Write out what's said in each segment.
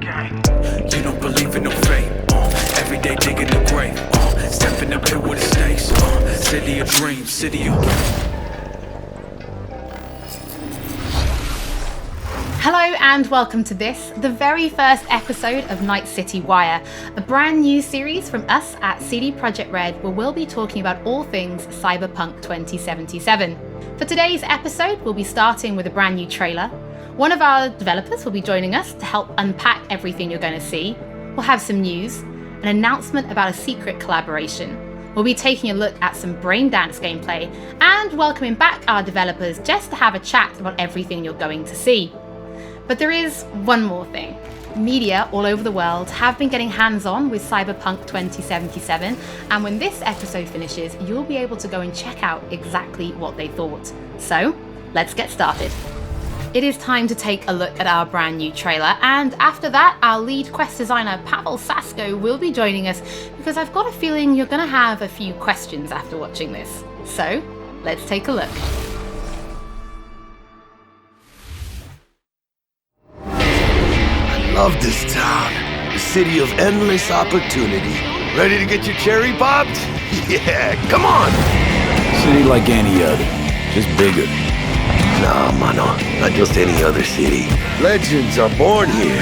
You don't believe in no fate. Every day digging the grave. Step in the pit with the stakes. City of dreams, city of... Hello and welcome to this, the very first episode of Night City Wire, a brand new series from us at CD PROJEKT RED where we'll be talking about all things Cyberpunk 2077. For today's episode, we'll be starting with a brand new trailer. One of our developers will be joining us to help unpack everything you're going to see. We'll have some news, an announcement about a secret collaboration. We'll be taking a look at some Braindance gameplay and welcoming back our developers just to have a chat about everything you're going to see. But there is one more thing. Media all over the world have been getting hands-on with Cyberpunk 2077, and when this episode finishes, you'll be able to go and check out exactly what they thought. So, let's get started. It is time to take a look at our brand new trailer, and after that, our lead quest designer Paweł Sasko will be joining us because I've got a feeling you're going to have a few questions after watching this. So, let's take a look. Love this town, the city of endless opportunity. Ready to get your cherry popped? Yeah, come on! City like any other, just bigger. Nah, mano, not just any other city. Legends are born here.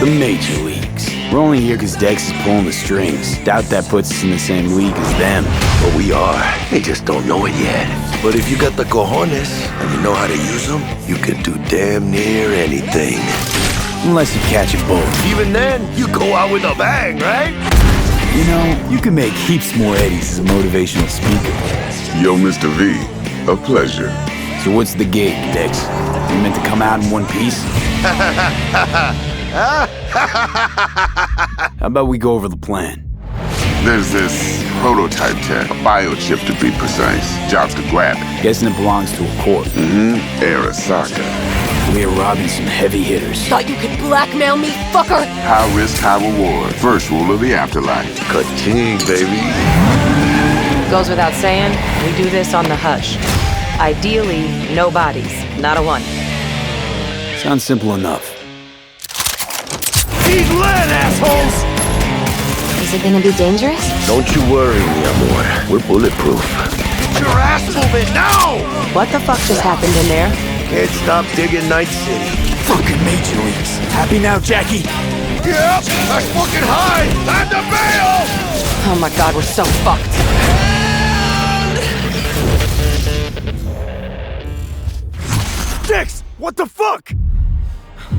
The major leagues. We're only here because Dex is pulling the strings. Doubt that puts us in the same league as them. But we are, they just don't know it yet. But if you got the cojones and you know how to use them, you can do damn near anything. Unless you catch a bullet. Even then, you go out with a bang, right? You know, you can make heaps more eddies as a motivational speaker. Yo, Mr. V, a pleasure. So what's the gig, Dex? You meant to come out in one piece? How about we go over the plan? There's this prototype tech, a biochip to be precise. Jobs to grab it. Guessing it belongs to a corp. Arasaka. We're robbing some heavy hitters. Thought you could blackmail me, fucker? High risk, high reward. First rule of the afterlife. Ka-ching, baby. Goes without saying, we do this on the hush. Ideally, no bodies, not a one. Sounds simple enough. He's lead, assholes! Is it gonna be dangerous? Don't you worry, mi amor. We're bulletproof. Get your ass moving now! What the fuck just happened in there? Can't stop digging Night City. Fucking major leagues. Happy now, Jackie? Yep, that's fucking high! Time to bail! Oh my god, we're so fucked. Dex, what the fuck?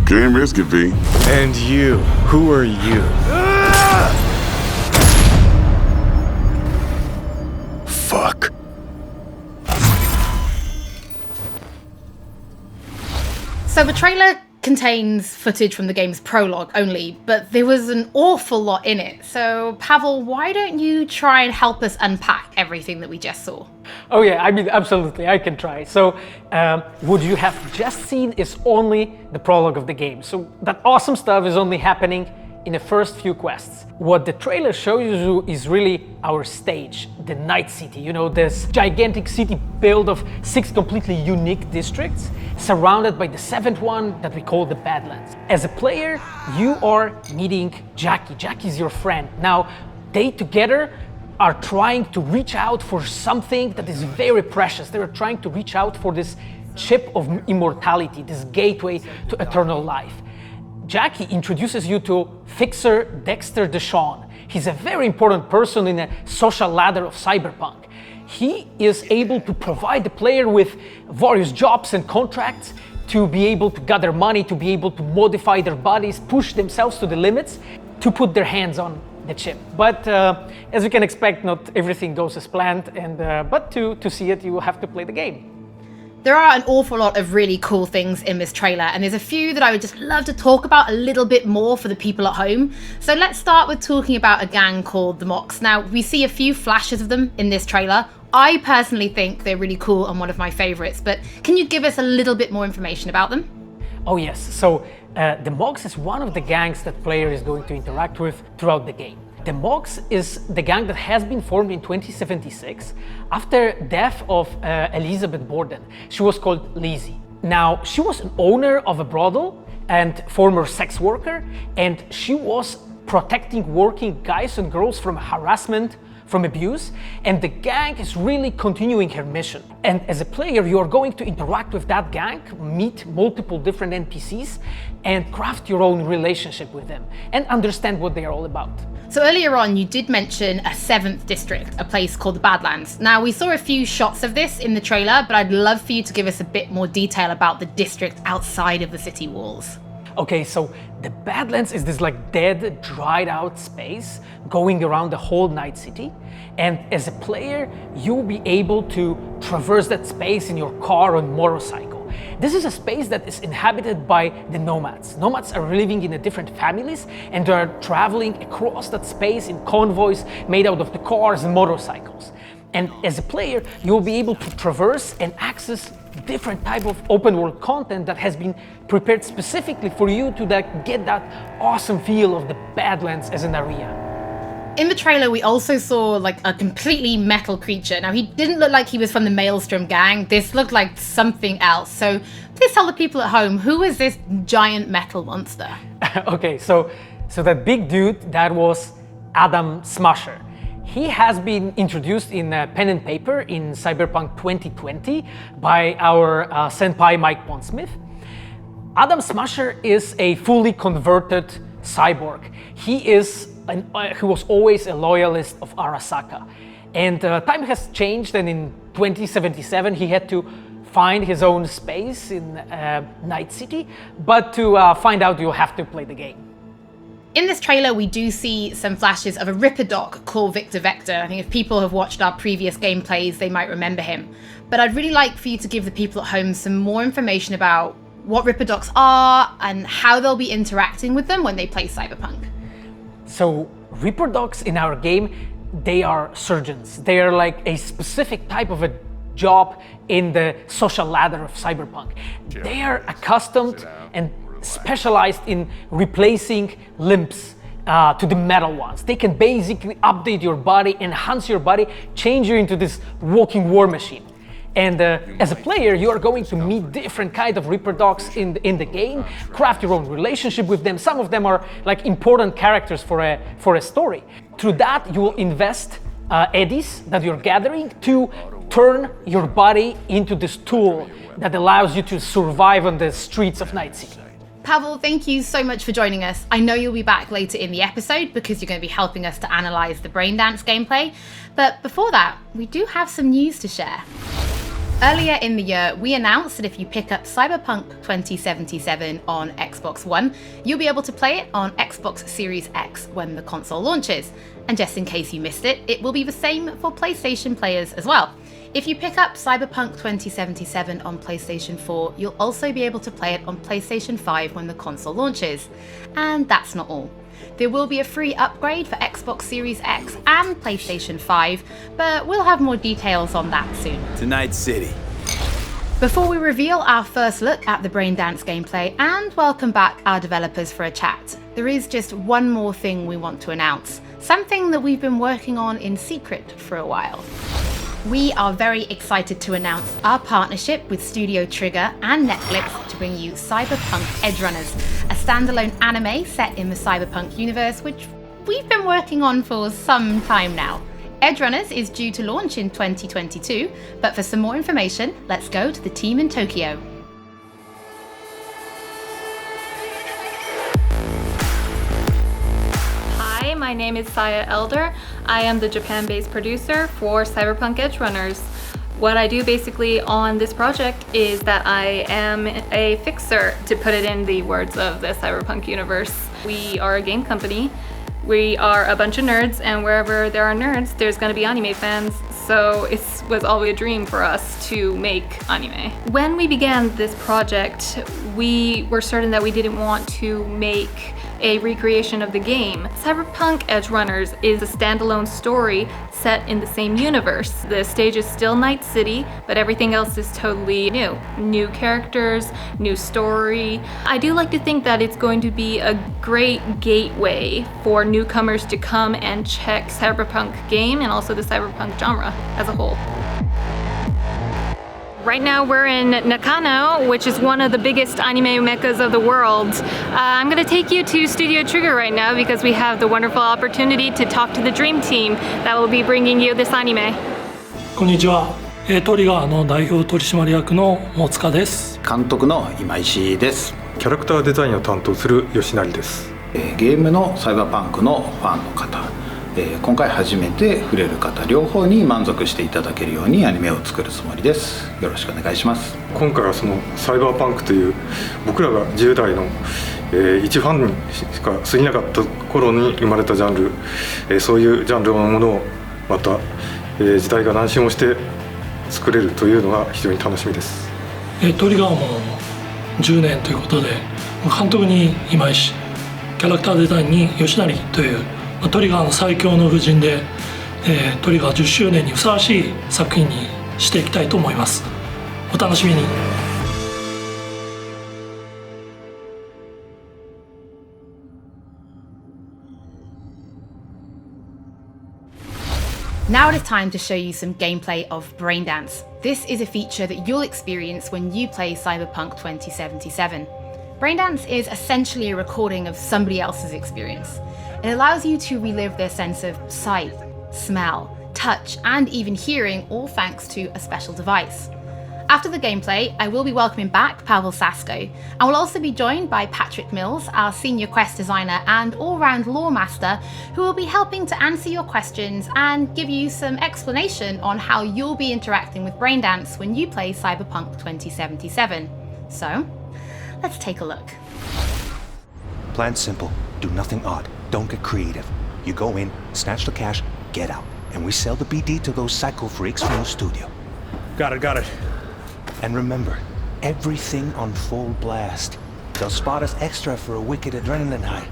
Can't risk it, V. And you, who are you? Fuck. So the trailer contains footage from the game's prologue only, but there was an awful lot in it. So Paweł, why don't you try and help us unpack everything that we just saw? Oh yeah, I mean, absolutely, I can try. So, what you have just seen is only the prologue of the game. So that awesome stuff is only happening in the first few quests. What the trailer shows you is really our stage, the Night City. You know, this gigantic city built of 6 completely unique districts, surrounded by the 7th one that we call the Badlands. As a player, you are meeting Jackie. Jackie's your friend. Now, they together are trying to reach out for something that is very precious. They are trying to reach out for this chip of immortality, this gateway to eternal life. Jackie introduces you to Fixer Dexter Deshawn. He's a very important person in a social ladder of Cyberpunk. He is able to provide the player with various jobs and contracts to be able to gather money, to be able to modify their bodies, push themselves to the limits, to put their hands on the chip. But as you can expect, not everything goes as planned, and but to see it, you will have to play the game. There are an awful lot of really cool things in this trailer, and there's a few that I would just love to talk about a little bit more for the people at home. So let's start with talking about a gang called the Mocks. Now, we see a few flashes of them in this trailer. I personally think they're really cool and one of my favorites, but can you give us a little bit more information about them? Oh yes, so the Mocks is one of the gangs that player is going to interact with throughout the game. The Mocks is the gang that has been formed in 2076 after death of Elizabeth Borden. She was called Lizzie. Now, she was an owner of a brothel. and former sex worker, and she was protecting working guys and girls from harassment, from abuse, and the gang is really continuing her mission. And as a player, you are going to interact with that gang, meet multiple different NPCs, and craft your own relationship with them, and understand what they are all about. So earlier on, you did mention a 7th district, a place called the Badlands. Now, we saw a few shots of this in the trailer, but I'd love for you to give us a bit more detail about the district outside of the city walls. Okay, so the Badlands is this like dead, dried out space going around the whole Night City. And as a player, you'll be able to traverse that space in your car or motorcycle. This is a space that is inhabited by the nomads. Nomads are living in different families and they are traveling across that space in convoys made out of the cars and motorcycles. And as a player, you'll be able to traverse and access different type of open world content that has been prepared specifically for you to get that awesome feel of the Badlands as an area. In the trailer, we also saw like a completely metal creature. Now, he didn't look like he was from the Maelstrom gang. This looked like something else. So please tell the people at home, who is this giant metal monster? Okay, so that big dude, that was Adam Smasher. He has been introduced in pen and paper in Cyberpunk 2020 by our senpai Mike Pondsmith. Adam Smasher is a fully converted cyborg. He was always a loyalist of Arasaka. And time has changed, and in 2077 he had to find his own space in Night City. But to find out, you'll have to play the game. In this trailer, we do see some flashes of a Ripper Doc called Victor Vector. I think if people have watched our previous gameplays, they might remember him. But I'd really like for you to give the people at home some more information about what Ripper Docs are and how they'll be interacting with them when they play Cyberpunk. So Ripper Docs in our game, they are surgeons. They are like a specific type of a job in the social ladder of Cyberpunk. They are accustomed and specialized in replacing limbs to the metal ones. They can basically update your body, enhance your body, change you into this walking war machine. And as a player, you are going to meet different kind of Ripper Docs in the game, craft your own relationship with them. Some of them are like important characters for a story. Through that, you will invest eddies that you're gathering to turn your body into this tool that allows you to survive on the streets of Night City. Paweł, thank you so much for joining us. I know you'll be back later in the episode because you're going to be helping us to analyze the Braindance gameplay. But before that, we do have some news to share. Earlier in the year, we announced that if you pick up Cyberpunk 2077 on Xbox One, you'll be able to play it on Xbox Series X when the console launches. And just in case you missed it, it will be the same for PlayStation players as well. If you pick up Cyberpunk 2077 on PlayStation 4, you'll also be able to play it on PlayStation 5 when the console launches. And that's not all. There will be a free upgrade for Xbox Series X and PlayStation 5, but we'll have more details on that soon. To Night City. Before we reveal our first look at the Braindance gameplay and welcome back our developers for a chat, there is just one more thing we want to announce, something that we've been working on in secret for a while. We are very excited to announce our partnership with Studio Trigger and Netflix to bring you Cyberpunk EDGERUNNERS, a standalone anime set in the Cyberpunk universe, which we've been working on for some time now. EDGERUNNERS is due to launch in 2022, but for some more information, let's go to the team in Tokyo. Hi, my name is Saya Elder. I am the Japan-based producer for Cyberpunk EDGERUNNERS. What I do basically on this project is that I am a fixer, to put it in the words of the Cyberpunk universe. We are a game company. We are a bunch of nerds, and wherever there are nerds, there's going to be anime fans. So it was always a dream for us to make anime. When we began this project, we were certain that we didn't want to make a recreation of the game. Cyberpunk EDGERUNNERS is a standalone story set in the same universe. The stage is still Night City, but everything else is totally new. New characters, new story. I do like to think that it's going to be a great gateway for newcomers to come and check Cyberpunk game and also the Cyberpunk genre as a whole. Right now we're in Nakano, which is one of the biggest anime meccas of the world. I'm going to take you to Studio Trigger right now because we have the wonderful opportunity to talk to the Dream Team that will be bringing you this anime. こんにちは。トリガーの代表取締役の大塚です。監督の今石です。キャラクターデザインを担当する吉成です。ゲームのサイバーパンクのファンの方、今回初めて触れる方両方に満足していただけるようにアニメを作るつもりです。よろしくお願いします。今回はそのサイバーパンクという僕らが10代の、一ファンにしか過ぎなかった頃に生まれたジャンル、そういうジャンルのものをまた、時代が何周もして作れるというのが非常に楽しみです。トリガーも10年ということで、監督に今石、キャラクターデザインに吉成というトリガーの最強の布陣で、トリガー10周年にふさわしい作品にしていきたいと思います。お楽しみに。Now it is time to show you some gameplay of Braindance. This is a feature that you'll experience when you play Cyberpunk 2077. Braindance is essentially a recording of somebody else's experience. It allows you to relive their sense of sight, smell, touch, and even hearing, all thanks to a special device. After the gameplay, I will be welcoming back Paweł Sasko, and will also be joined by Patrick Mills, our senior quest designer and all-round lore master, who will be helping to answer your questions and give you some explanation on how you'll be interacting with Braindance when you play Cyberpunk 2077. So, let's take a look. Plan simple, do nothing odd, don't get creative. You go in, snatch the cash, get out, and we sell the BD to those psycho freaks from the studio. Got it. And remember, everything on full blast. They'll spot us extra for a wicked adrenaline high.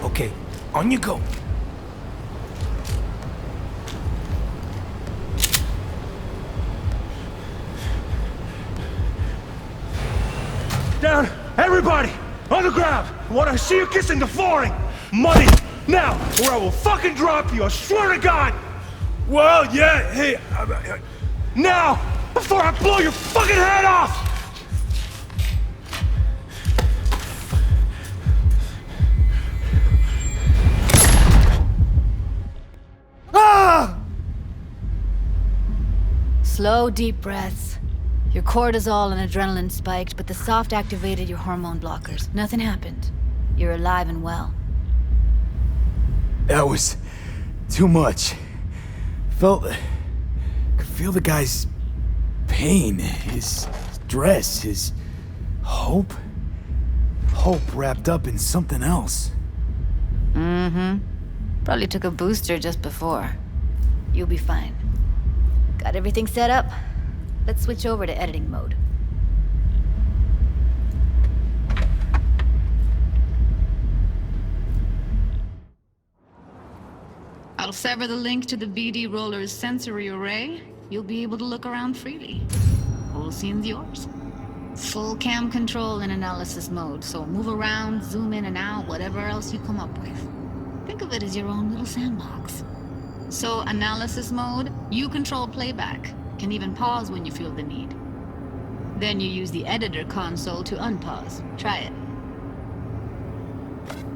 Okay, on you go. Down, everybody, on the ground. I want to see you kissing the flooring. Money, now, or I will fucking drop you, I swear to God. Well, yeah, hey, now, before I blow your fucking head off! Ah! Slow, deep breaths. Your cortisol and adrenaline spiked, but the soft activated your hormone blockers. Nothing happened. You're alive and well. That was too much. Could feel the guy's pain, his stress, his hope. Hope wrapped up in something else. Mm-hmm. Probably took a booster just before. You'll be fine. Got everything set up? Let's switch over to editing mode. I'll sever the link to the BD Roller's sensory array. You'll be able to look around freely. Whole scene's yours. Full cam control in analysis mode, so move around, zoom in and out, whatever else you come up with. Think of it as your own little sandbox. So analysis mode, you control playback. Can even pause when you feel the need. Then you use the editor console to unpause. Try it.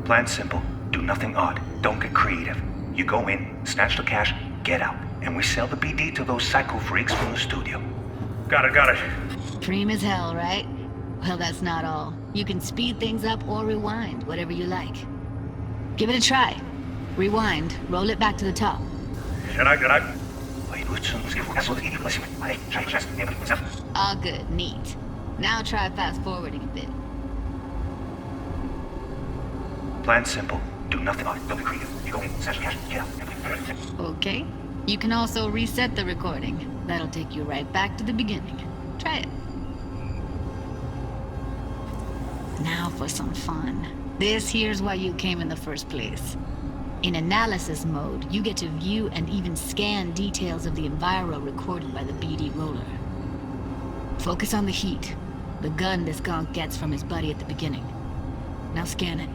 Plan simple, do nothing odd, don't get creative. You go in, snatch the cash, get out, and we sell the BD to those psycho freaks from the studio. Got it. Cream as hell, right? Well, that's not all. You can speed things up or rewind, whatever you like. Give it a try. Rewind, roll it back to the top. All good, neat. Now try fast forwarding a bit. Plan simple, do nothing odd, don't get creative. You go in, snatch the cash, get out. Okay. You can also reset the recording. That'll take you right back to the beginning. Try it. Now for some fun. This here's why you came in the first place. In analysis mode, you get to view and even scan details of the enviro recorded by the BD roller. Focus on the heat, the gun this gonk gets from his buddy at the beginning. Now scan it.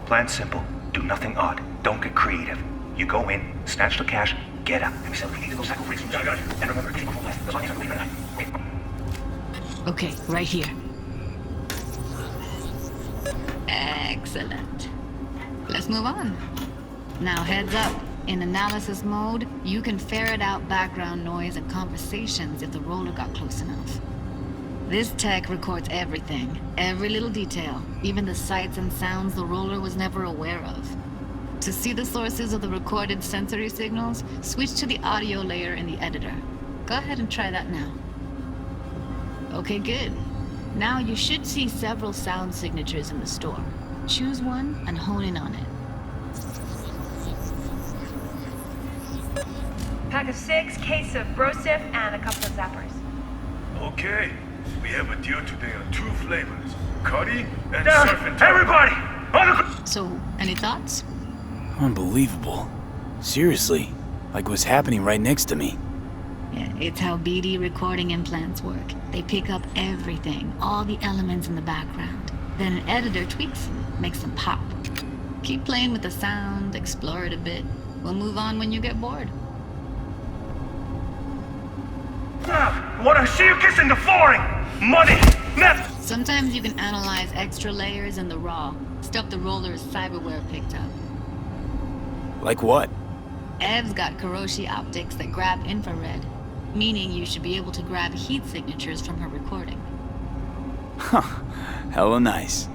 Plan simple, do nothing odd, don't get creative. You go in, snatch the cash, get out, and we sell the BD to those cycle freaks. And remember, keep on left. That's why you leave it. Okay, right here. Excellent. Let's move on. Now heads up. In analysis mode, you can ferret out background noise and conversations if the roller got close enough. This tech records everything, every little detail, even the sights and sounds the roller was never aware of. To see the sources of the recorded sensory signals, switch to the audio layer in the editor. Go ahead and try that now. Okay, good. Now you should see several sound signatures in the store. Choose one and hone in on it. Pack of 6, case of Brosif, and a couple of zappers. Okay, we have a deal today on 2 flavors, curry and surf and turf. Everybody, on the... So, any thoughts? Unbelievable. Seriously, like what's happening right next to me. Yeah, it's how BD recording implants work. They pick up everything, all the elements in the background. Then an editor tweaks them, makes them pop. Keep playing with the sound, explore it a bit. We'll move on when you get bored. Wanna see you kissing the flooring? Money! Now! Sometimes you can analyze extra layers in the raw, stuff the roller's cyberware picked up. Like what? Ev's got Kiroshi optics that grab infrared, meaning you should be able to grab heat signatures from her recording. Huh, hella nice.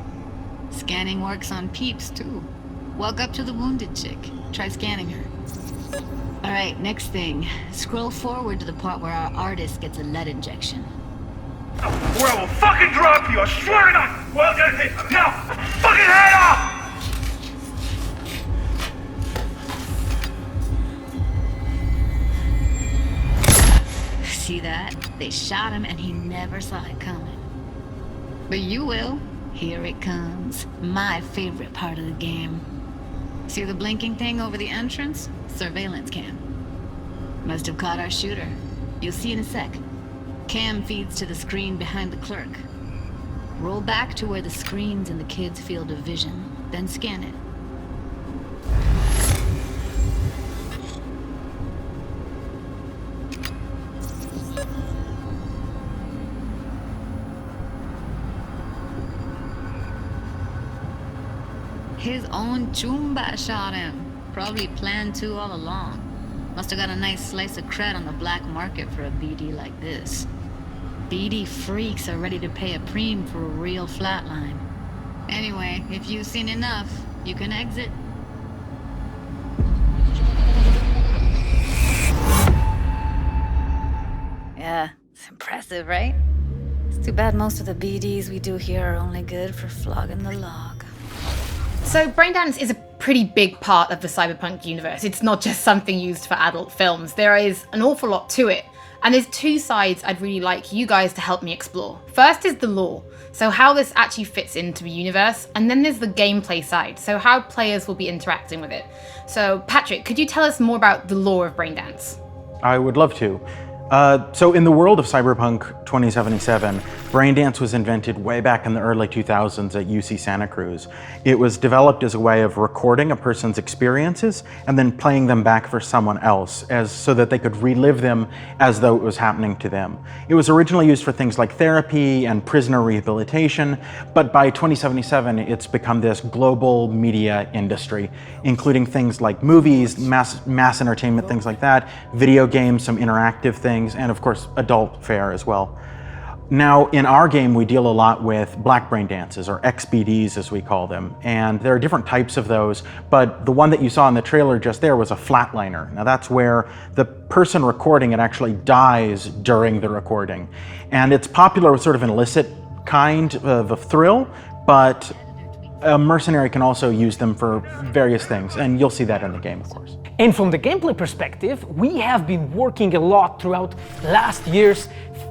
Scanning works on peeps, too. Walk up to the wounded chick. Try scanning her. Alright, next thing. Scroll forward to the part where our artist gets a lead injection. Or I will fucking drop you, I swear to God! Well, now, fucking head off! See that? They shot him and he never saw it coming. But you will. Here it comes. My favorite part of the game. See the blinking thing over the entrance? Surveillance cam. Must have caught our shooter. You'll see in a sec. Cam feeds to the screen behind the clerk. Roll back to where the screen's in the kid's field of vision, then scan it. His own Chumba shot him. Probably planned to all along. Must have got a nice slice of cred on the black market for a BD like this. BD freaks are ready to pay a preem for a real flatline. Anyway, if you've seen enough, you can exit. Yeah, it's impressive, right? It's too bad most of the BDs we do here are only good for flogging the log. So Braindance is a pretty big part of the Cyberpunk universe. It's not just something used for adult films. There is an awful lot to it. And there's 2 sides I'd really like you guys to help me explore. First is the lore, so how this actually fits into the universe, and then there's the gameplay side, so how players will be interacting with it. So Patrick, could you tell us more about the lore of Braindance? I would love to. So in the world of Cyberpunk 2077, Braindance was invented way back in the early 2000s at UC Santa Cruz. It was developed as a way of recording a person's experiences and then playing them back for someone else so that they could relive them as though it was happening to them. It was originally used for things like therapy and prisoner rehabilitation, but by 2077 it's become this global media industry, including things like movies, mass entertainment, things like that, video games, some interactive things, and of course adult fare as well. Now in our game we deal a lot with black brain dances, or XBDs as we call them, and there are different types of those, but the one that you saw in the trailer just there was a flatliner. Now that's where the person recording it actually dies during the recording, and it's popular with sort of an illicit kind of a thrill, but a mercenary can also use them for various things, and you'll see that in the game, of course. And from the gameplay perspective, we have been working a lot throughout last years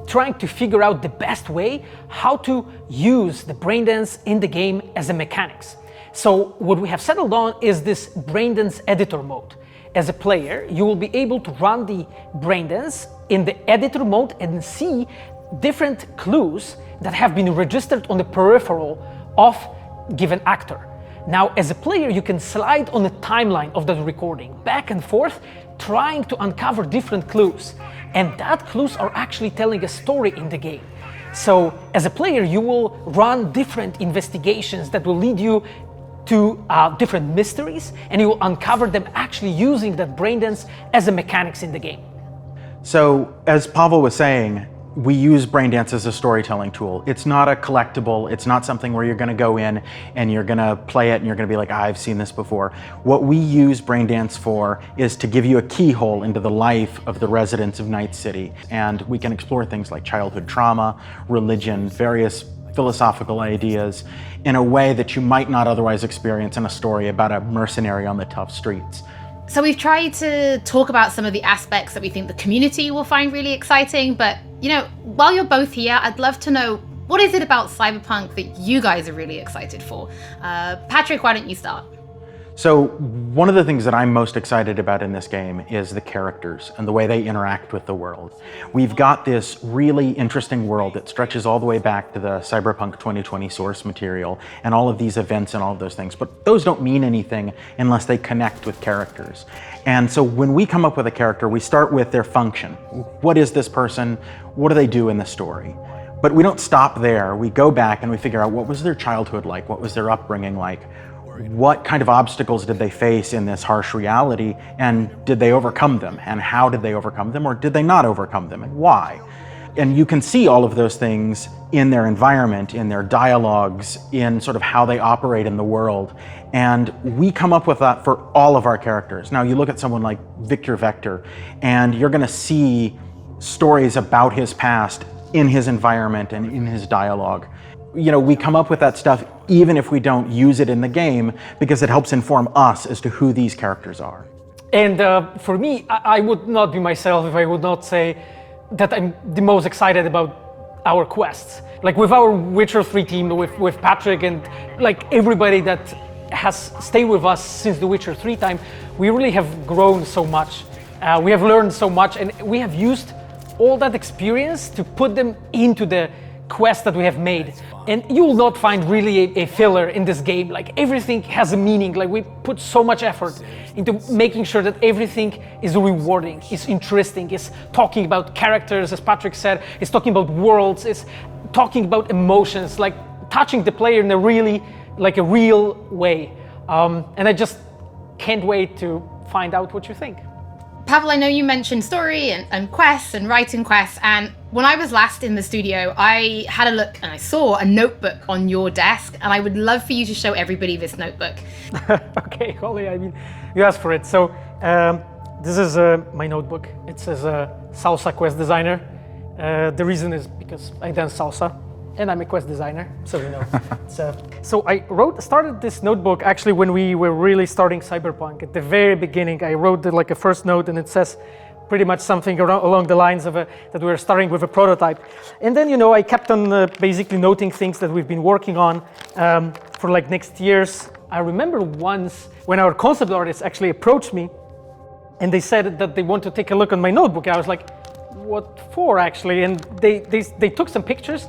trying to figure out the best way how to use the Braindance in the game as a mechanics. So what we have settled on is this Braindance editor mode. As a player, you will be able to run the Braindance in the editor mode and see different clues that have been registered on the peripheral of given actor. Now, as a player, you can slide on the timeline of that recording, back and forth, trying to uncover different clues. And that clues are actually telling a story in the game. So, as a player, you will run different investigations that will lead you to different mysteries, and you will uncover them actually using that Braindance as a mechanics in the game. So, as Paweł was saying, we use Braindance as a storytelling tool. It's not a collectible, it's not something where you're gonna go in and you're gonna play it and you're gonna be like, I've seen this before. What we use Braindance for is to give you a keyhole into the life of the residents of Night City. And we can explore things like childhood trauma, religion, various philosophical ideas in a way that you might not otherwise experience in a story about a mercenary on the tough streets. So we've tried to talk about some of the aspects that we think the community will find really exciting, but you know, while you're both here, I'd love to know, what is it about Cyberpunk that you guys are really excited for? Patrick, why don't you start? So one of the things that I'm most excited about in this game is the characters and the way they interact with the world. We've got this really interesting world that stretches all the way back to the Cyberpunk 2020 source material and all of these events and all of those things, but those don't mean anything unless they connect with characters. And so when we come up with a character, we start with their function. What is this person? What do they do in the story? But we don't stop there. We go back and we figure out, what was their childhood like? What was their upbringing like? What kind of obstacles did they face in this harsh reality, and did they overcome them? And how did they overcome them, or did they not overcome them, and why? And you can see all of those things in their environment, in their dialogues, in sort of how they operate in the world. And we come up with that for all of our characters. Now you look at someone like Victor Vector, and you're gonna see stories about his past in his environment and in his dialogue. You know, we come up with that stuff even if we don't use it in the game, because it helps inform us as to who these characters are. And for me, I would not be myself if I would not say that I'm the most excited about our quests. Like with our Witcher 3 team, with Patrick and like everybody that has stayed with us since the Witcher 3 time, we really have grown so much. We have learned so much, and we have used all that experience to put them into the quest that we have made. And you will not find really a filler in this game. Like everything has a meaning. Like we put so much effort into making sure that everything is rewarding, is interesting, is talking about characters, as Patrick said, is talking about worlds, is talking about emotions, like touching the player in a really, like a real way. And I just can't wait to find out what you think. Paweł, I know you mentioned story and quests and writing quests, and when I was last in the studio, I had a look and I saw a notebook on your desk, and I would love for you to show everybody this notebook. Okay, Hollie, I mean, you asked for it. So this is my notebook. It says Salsa Quest Designer. The reason is because I dance salsa, and I'm a quest designer, so you know. So I started this notebook actually when we were really starting Cyberpunk. At the very beginning, I wrote like a first note, and it says pretty much something along the lines of that we were starting with a prototype. And then, you know, I kept on basically noting things that we've been working on for like next years. I remember once when our concept artists actually approached me, and they said that they want to take a look on my notebook. And I was like, what for actually? And they took some pictures.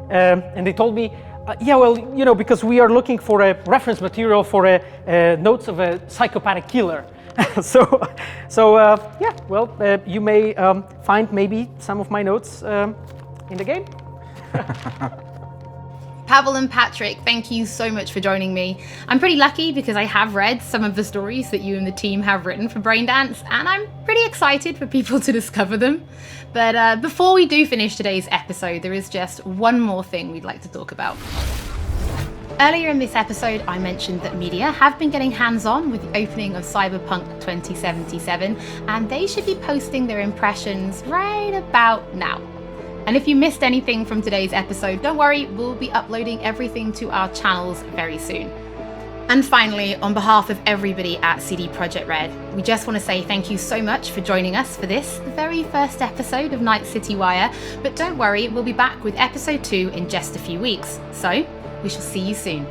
And they told me, yeah, well, you know, because we are looking for a reference material for notes of a psychopathic killer. Yeah, well, you may find maybe some of my notes in the game. Paweł and Patrick, thank you so much for joining me. I'm pretty lucky because I have read some of the stories that you and the team have written for Braindance, and I'm pretty excited for people to discover them. But before we do finish today's episode, there is just one more thing we'd like to talk about. Earlier in this episode, I mentioned that media have been getting hands-on with the opening of Cyberpunk 2077, and they should be posting their impressions right about now. And if you missed anything from today's episode, don't worry, we'll be uploading everything to our channels very soon. And finally, on behalf of everybody at CD PROJEKT RED, we just want to say thank you so much for joining us for this, the very first episode of Night City Wire. But don't worry, we'll be back with episode 2 in just a few weeks. So, we shall see you soon.